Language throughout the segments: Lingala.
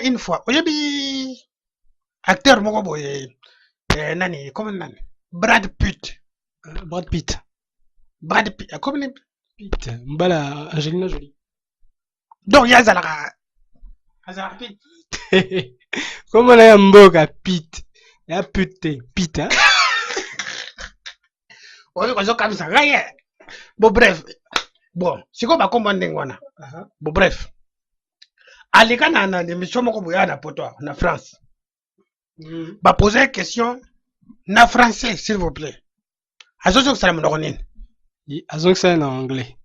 une fois. Oyebi acteur moko boye nani comment nani Brad Pitt. Brad Pitt. Brad Pitt. Comment Pitt. Mbala Angelina Jolie. donc yazalaka Pitt. Comment on a mboka Pitt? Ya Pitt, Pitt hein? Oyo kozo kamisa ngaye. Bon bref. Bon, siko ba komba ndengwana. Bon bref. Alika na émission moko boya na poto na France. Ba poser question na français s'il vous plaît. Azozo sala monoko nini? Azong ça en anglais.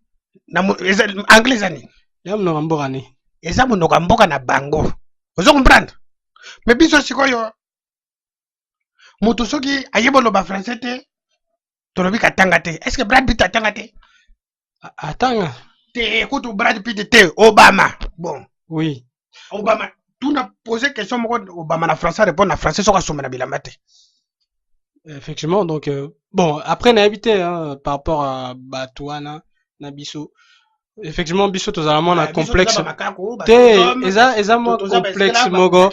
Na anglais zani. Ya monoko mboka ni. Eza monoko mboka na bango. Ozo comprendre? Mais biso sikoyo moto soki ayebolo ba français te tolobi katanga te. Est-ce que Brad Pitt atanga te? Atanga. Te écoute Brad Pitt te Obama. Bon. Oui. Obama. Tu n'as posé question moko Obama na français répondre na français soka soma na bilamba te. Effectivement, donc bon, après on a habité hein, par rapport à Batouana, Nabiso. Effectivement, biso tozalement na complexe. Te, eza moi complexe mogo.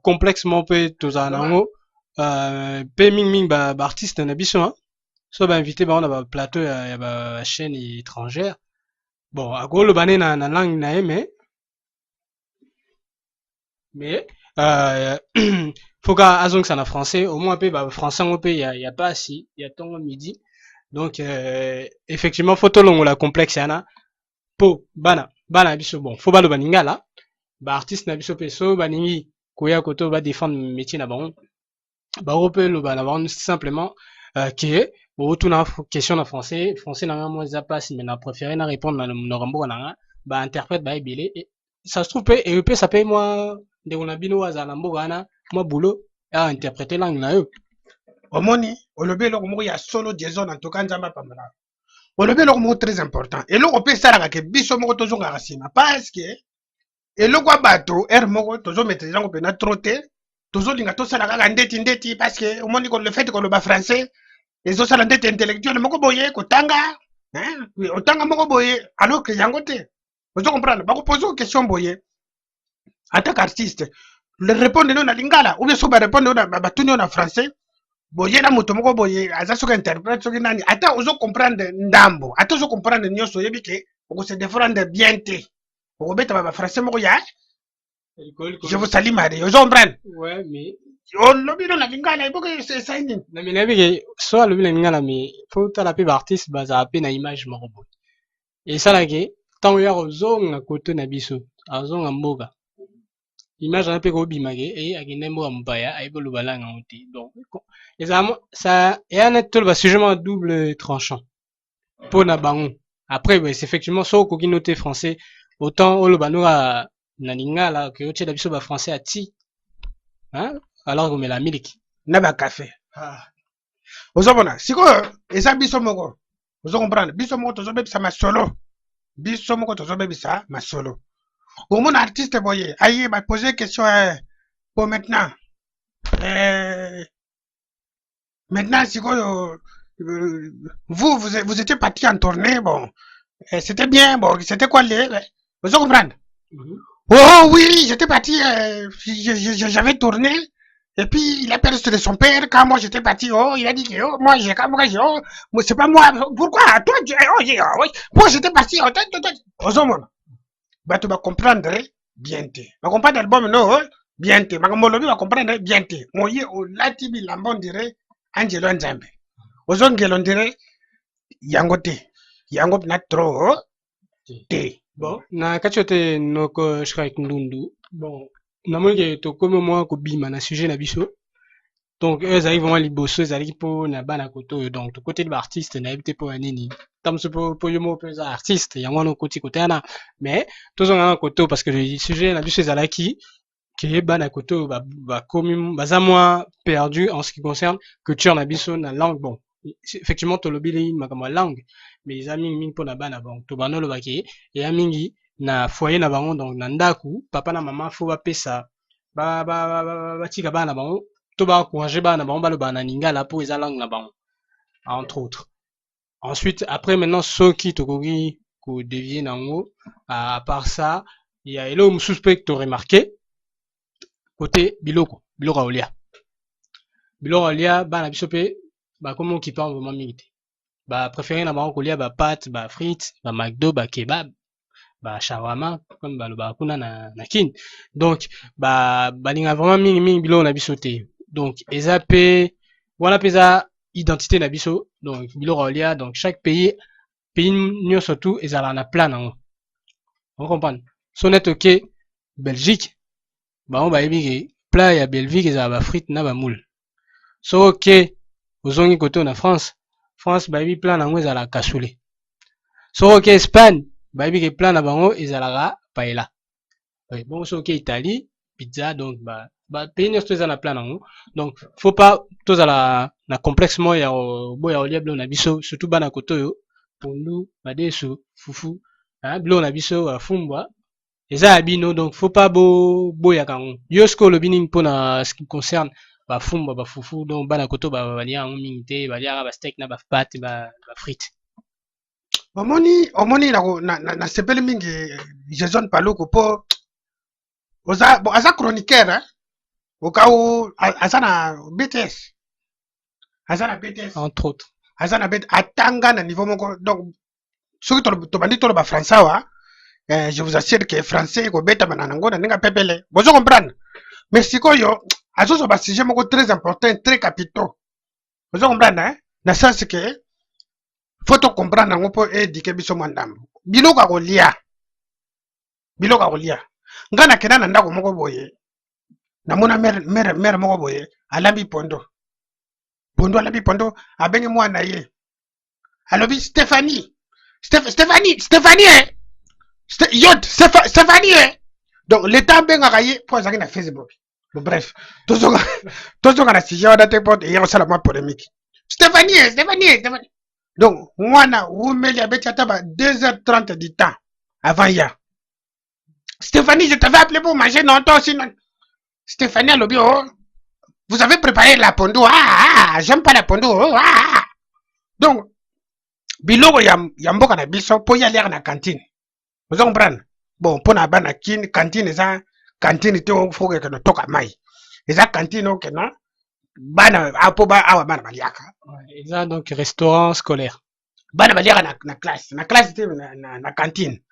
Complexe mo pe tozanango. Pe ming ba artiste na biso hein. So ba invité ba on a ba plateau ya ba chaîne étrangère. Bon, à gros le bané na langue na mais faut qu'à azong ça en français au moins peu bah français on peut y a pas si il y a ton midi donc effectivement photo longo la complexe yana po bana biso bon faut ba le baninga là ba artiste na biso peso baningi koya koto ba défendre métier na bon ba repé le bana bon simplement que au tout na question en français na moi ça passe mais na préféré na répondre na rambo na ba interprète ba ebele et ça se trouve et peut ça paye moi de on a bino wazala mboka wana moi boulot à interpréter langue na yo omoni olobi eloko moko ya solo jason en tout cas nzamba pamela olobi eloko moko très important eloko pe esalaka ke biso moko tozongaka nsima parce que eloko ya bato ere moko tozomaîtrise yango mpena tro te tozolinga tosala kaka ndeti parce que omoni le fait koloba français ezosala ndeti intellectuel moko boye kotanga otanga moko boye alors que yango te ozo comprendre bakopose question boye en tant qu'artiste le répondre no na lingala ou bien so ba répondre na batuni na français boye na moto moko boye aza soki interprète soki nani ata ozo comprendre ndambo ata ozo comprendre nyonso oyebi ke okose défendre bien te okobeta ba français moko ya je vous salue Marie ozo comprendre ouais mais olobi no na lingala iboke c'est nini na mina bige so alobi na lingala mais faut tala pe ba artiste baza pe na image moko boye et ça là ke tant ya ozonga kote na biso azonga mboka image un peu bimage et agenda mboka mopaya ayebolo balanga oti donc ça et un net ba sujet double tranchant pour na bango après ouais, c'est effectivement so ko noté français autant olo banora na lingala que otie da biso ba français ati hein alors qu'on met la milk na ba café ozobona sikoyo eza biso moko ozo comprendre biso moko tozobebisa masolo biso moko tozobebisa masolo omona artiste boye aye ba poser question pour maintenant maintenant sikoyo vous étiez parti en tournée bon c'était bien bon c'était quoi vous comprendre oh oui j'étais parti j'avais tourné et puis il a perdu de son père quand moi j'étais parti oh il a dit que oh moi j'ai oh c'est pas moi pourquoi toi oh, moi j'étais parti oh bato ba comprendre bien te ba comprendre album no bien te makambo lobi ba comprendre bien te moye olati bilamba on dirait Angelo Nzambe ozongelo on dirait yango te yango na trop te bon na kachote noko shrik ndundu bon na monke to comme moi ko bima na sujet na biso donc eux arrivent vraiment liboso ils arrivent pour na bana koto donc to côté de l'artiste na ebite pour nini tam so pour yomo pour artiste yango no côté na mais tous on a koto parce que le sujet na biso ezalaki que bana koto ba comme baza moins perdu en ce qui concerne culture na biso na langue bon effectivement to lobili makama langue mais les amis mingi pour na bana bon to bano lo baki et mingi na foyer na bango donc na ndaku papa na maman faut ba pesa ba tika bana bango to ba encourager bana bango ba lo bana lingala pour eza langue na bango entre autres ensuite après maintenant soki tokoki ko dévier nango à part ça il y a elo suspect to remarqué côté biloko olia biloko olia bana biso pe ba komo qui parle vraiment mingi te ba préféré na bango kolia ba pâte ba frites ba McDo ba kebab ba shawarma comme baloba kuna na kini donc balinga vraiment mingi biloko na biso te donc eza pe wana pe eza identité na biso donc biloko olia donc chaque pays nyonso tu ezalaka na plan nango on comprendre so net oke Belgique bango bayebi ke plat ya Belgique ezala ba frite na ba moule so oke ozongi kote na France bayebi plat nango ezalaka cassoulet so oke Espagne bayebi ke plat na bango ezalaka paella bongo so oke Italie pizza donc pays nyonso eza na plat nango donc faut pas tozala na complexe moko ya boya kolia biloko na biso surtout bana kote oyo pondu madesu fufu biloko na biso bafumbwa eza ya bino donc faut pas boyaka yango yo sikoyo olobi nini mpona ce qui concerne bafumbwa bafufu donc bana kote balia yango mingi te baliaka basteak na bapate bafrite omoni nasepeli mingi Jason Paluku mpo aza chroniqueur okau aza na BTS entre autres aza na BTS atanga na niveau moko donc soki tobandi toloba français awa je vous assure que français ekobetama na nango na ndenge pepele bozo comprendre mais sikoyo azozwa basujet moko très important très capitaux bozo comprendre na sens que faut tocomprendre yango mpo edike biso mwa ndambo biloko akolia ngai nakenda na ndako moko boye namona mere moko boye alambi pondo alambi pondo abengi mwana ye alobi Stéphanie donc leta abengaka ye mpo azalaki na Facebook bon bref tozonga na sujet wana te mpo eya kosala mwa polémique Stéphanie donc mwana wumeli abeti ata ba 2h30 du temps avant ya Stéphanie, je t'avais appelé pour manger, non, toi aussi, non. Stéphanie a lobby, oh, vous avez préparé la pondo, j'aime pas la pondo, Donc, biloko ya mboka na biso, po y aller na cantine. Vous comprenez? Bon, pour na bana cantine, eza, cantine te faut que no toka mai. Eza cantine, ok, non? Bana, awa bana baliaka. Eza donc restaurant scolaire. Bana baliaka na classe te na cantine.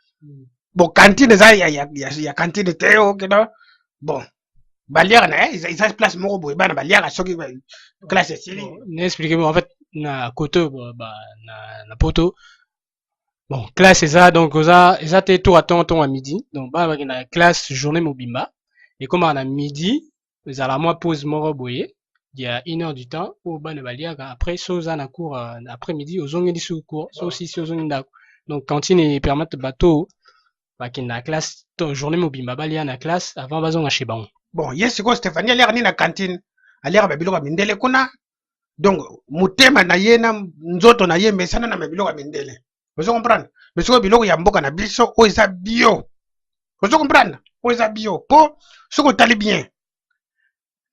Bon, cantine eza ya cantine te ok non bon baliaka na eza place moko boye bana baliaka soki classe esili n'expliquez-moi en fait na koto na poto bon classe eza donc eza te tour à temps à midi donc bana baki na classe journée mobimba et comme à midi ezala mwa pause moko boye il y a 1 heure du temps au bana baliaka après so za na cours après midi ozongeli sous cours so aussi si ozongi ndako donc cantine permettre bateau na classe journée mobimba balia na classe avant bazonga chez bango bon yes sikoyo Stéphanie aliaka nini na cantine aliaka babiloko ya mindele kuna donc motema na ye na nzoto na ye mesana na babiloko ya mindele ozo comprendre mais sikoyo biloko ya mboka na biso oyo eza bio ozo comprendre oyo eza bio mpo soki otali bien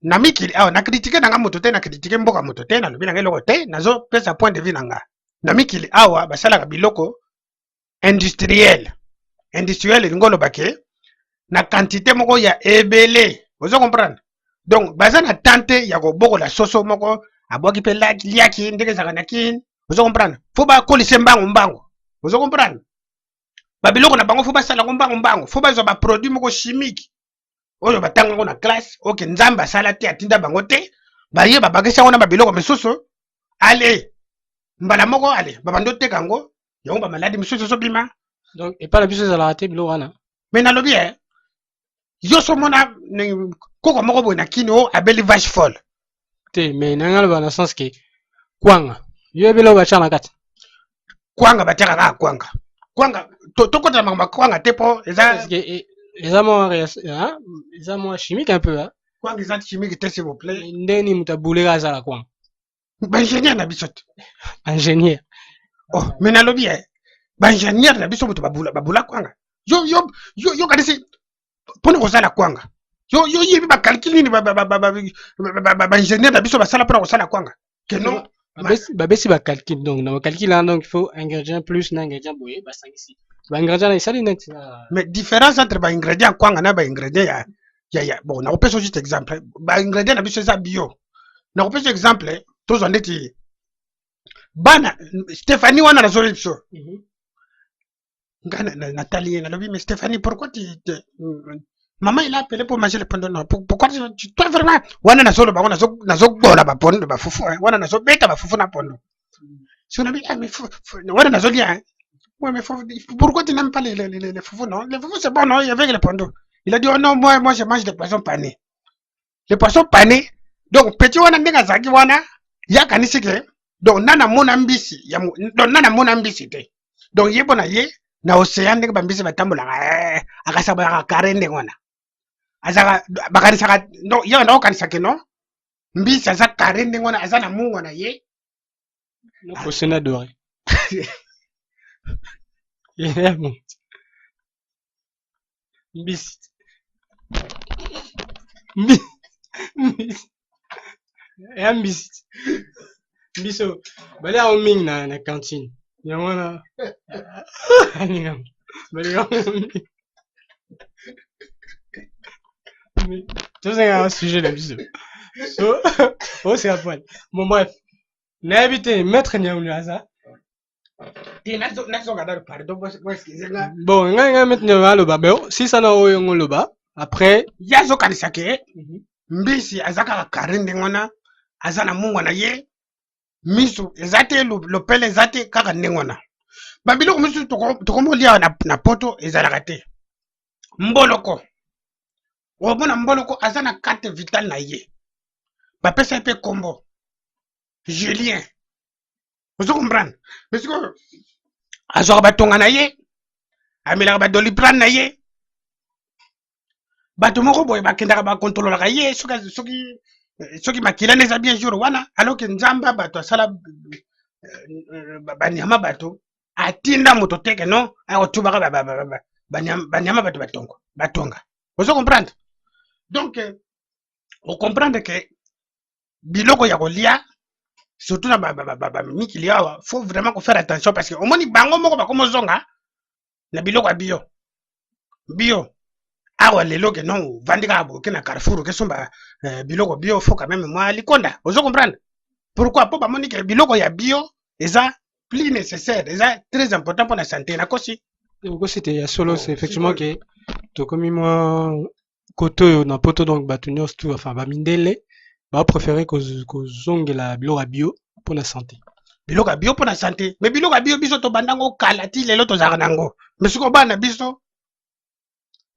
na mikili awa na kritike nanga moto te na kritike mboka moto te nalobi nanga eloko te nazopesa point de vue nanga na mikili awa basalaka biloko industriel elingi oloba ke na quantité moko ya ebele ozo comprendre donc baza na tante ya kobokola soso moko abwaki mpe liaki ndenge ezalaka na kini ozo comprendre fo bakolise mbango ozo comprendre babiloko na bango fo basala yango mbango fo bazwa baproduit moko chimique oyo batangango na classe oke nzambe asala te atinda bango te baye babakisi yango na babiloko misusu ale mbala moko ale babando teka yango yango bamaladi misusu ezobima donc epai na biso ezalaka te biloko wana me nalobi yo somona koko moko boye na kini o abeli vache folle te me nanga loba na sens ke kwanga yo ebele oyo batiaka na kati kwanga batiaka kaka kwanga tokotela makambo kwanga te mpo eza mwa chimique un peu kwanga eza chimique te s'il vous plaît ndenge nini moto abuleka azala kwanga baingénieur na biso te ingénieur me nalobi baingénieur na biso moto babula kwanga yo kanisi mpona kosala kwanga yo yebi bacalcule nini baingénieur na biso basala mpona kosala kwanga keno babesi bacalcule donc na bacalcule wana donc il faut ingrédient plus na ingrédient boye basangisi baingrédient na esali neti mais différence entre baingrédient kwanga na baingrédient bon na kopesa juste exemple ba ingrédient na biso eza bio na kopesa exemple tozwa ndeti bana Stéphanie wana nazoli biso nga natali ye nalobi mais Stéphanie pourquoi maman il a appelé pour manger le pondo non pourquoi toi vraiment wana nazoloba ngo nazobola bapondo bafufu wana nazobeta bafufu na pondo si on a dit ah mais wana nazolia ouais mais pourquoi tu n'aimes pas les foufous non les foufous c'est bon non avec les pondo il a dit oh non moi je mange des poissons panés les poissons panés donc petit wana ndenge azalaki wana yakanisi ke donc nana mona mbisi donc nana mona mbisi te donc ye bona ye na océan ndenge bambisi batambolaka akasabaka kare ndenge wana azaka bakanisaka no ye na okanisaka no mbisi aza kare ndenge wana aza na mungu na ye faut se n'adorer yeah bon mbisi ya mbisi biso bale ao mingi na cantine yango wana tozenga un sujet na biso so c'est à point bon bref nayebi te maître nyaulu aza bon ngai maître nyaulu aloba bo sisana oyo ngo loba après ye azokanisa ke mbisi aza kaka kare ndenge wana aza na mungu na ye miso eza te lopele eza te kaka ndenge wana babiloko misusu tokomolia na poto ezalaka te mboloko omona mboloko aza na carte vitale na ye bapesa ye mpe kombo Julien ozo comprendre mais sikoyo azwaka batonga na ye amelaka badoliprane na ye bato moko boye bakendaka bakontrololaka ye soki makilani eza bien jour wana alors ke nzamba bato asala banyama bato atinda moto teke non akotubaka banyama bato batonga ozo comprendre donc ocomprendre ke biloko ya kolia surtout na bamikili awa faut vraiment kofaire attention parce que omoni bango moko bakomozonga na biloko ya bio awa lelo ke non vandi kaka boke na Carrefour ke somba biloko bio faut quand même moi likonda ozo comprendre pourquoi po bamoni ke biloko ya bio eza plus nécessaire eza très important pour la santé na kosi te ya solo c'est effectivement que tokomi mwa koto na poto donc bato nyonso tu enfin bamindele bapréféré kozongela biloko ya bio pour la santé biloko ya bio pour la santé mais biloko ya bio biso tobandango kala ti lelo tozalaka nango mais soki obana biso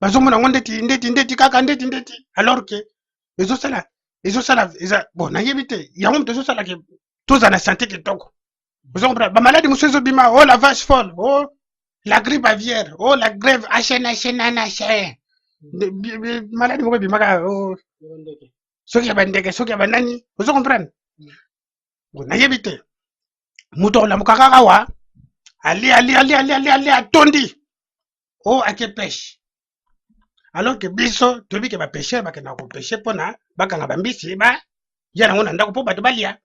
bazomona ngo ndeti kaka ndeti alors que ezosala eza bon nayebi te yango moto ezosala ke toza na santé kitoko ozokomprendre bamaladi mosusu ezobima oh la vache folle oh la grippe aviaire oh la grève HNHNHN maladi moko ebimaka soki ya bandeke soki ya banani ozo comprendre nayebi te moto olamuka kaka wa ali atondi o ake pêche alors que biso toyebi ke bapêcheur bakendaka kopêche mpona bakanga bambisi ya nango na ndako mpo bato balia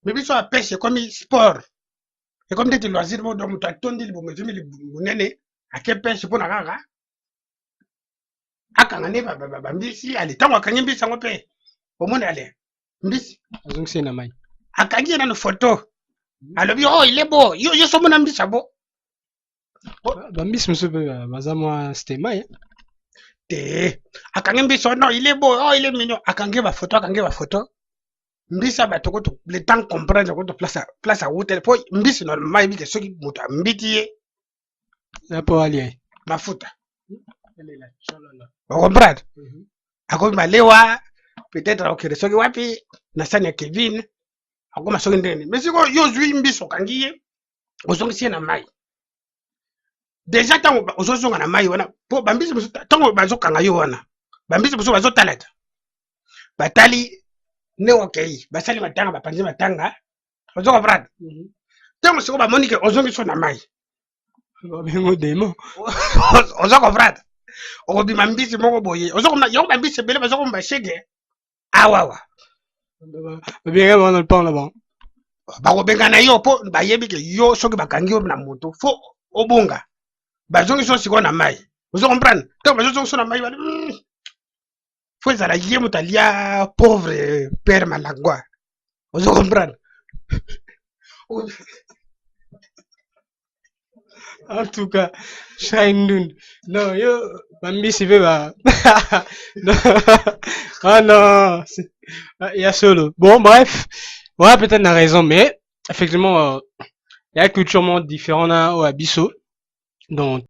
mais biso apêche ekomi sport ekomi ndeti loisir mo donc moto atondi libumu ezwi monene ake pêche mpona kaka akanga nde bambisi ale ntango akangi mbisi yango mpe omoni ale mbisi azongisi na mai akangi ye nano photo alobi oh il est beau yo somona mbisi abo bambisi mosusu mpe baza mwa stema te akangi mbisi non il est beau oh il est mignon akangi bafoto mbisi bato koto le temps comprendre koto place awutele po mbisi normalement yebi ke soki moto ambiti ye apo alia mafuta ocomprendre akomi malewa peut-être akokende soki wapi na sani ya Kevin akoma soki ndeni mais siko yo ozwi mbisi okangi ye ozongisi ye na mai déjà ntango ozozonga na mai wana po bambisi mosusu ntango bazokanga yo wana bambisi mosusu bazotala te batali nde okei basali matanga bapanzi matanga ozo comprendre ntango siko bamoni ke ozongisi yo na mai babengo demo ozo comprendre okobima mbisi moko boye ozo comprendre yango bambisi ebele bazokoma bashege awawa babenga bango na lupango na bango bakobenga na yo mpo bayebi ke yo soki bakangi yo na moto fo obonga bazongisi yo sikoyo na mai ozo comprendre ntango bazozongisi yo na mai faut ezala ye moto alia pauvre père malangwa ozo comprendre. En tout cas, Shrine non, yo, Bambi, c'est pas. Non. Ah non, il y a solo. Bon, bref, ouais, peut-être n'a raison, mais effectivement, il y a une culture différente au Abisso. Donc,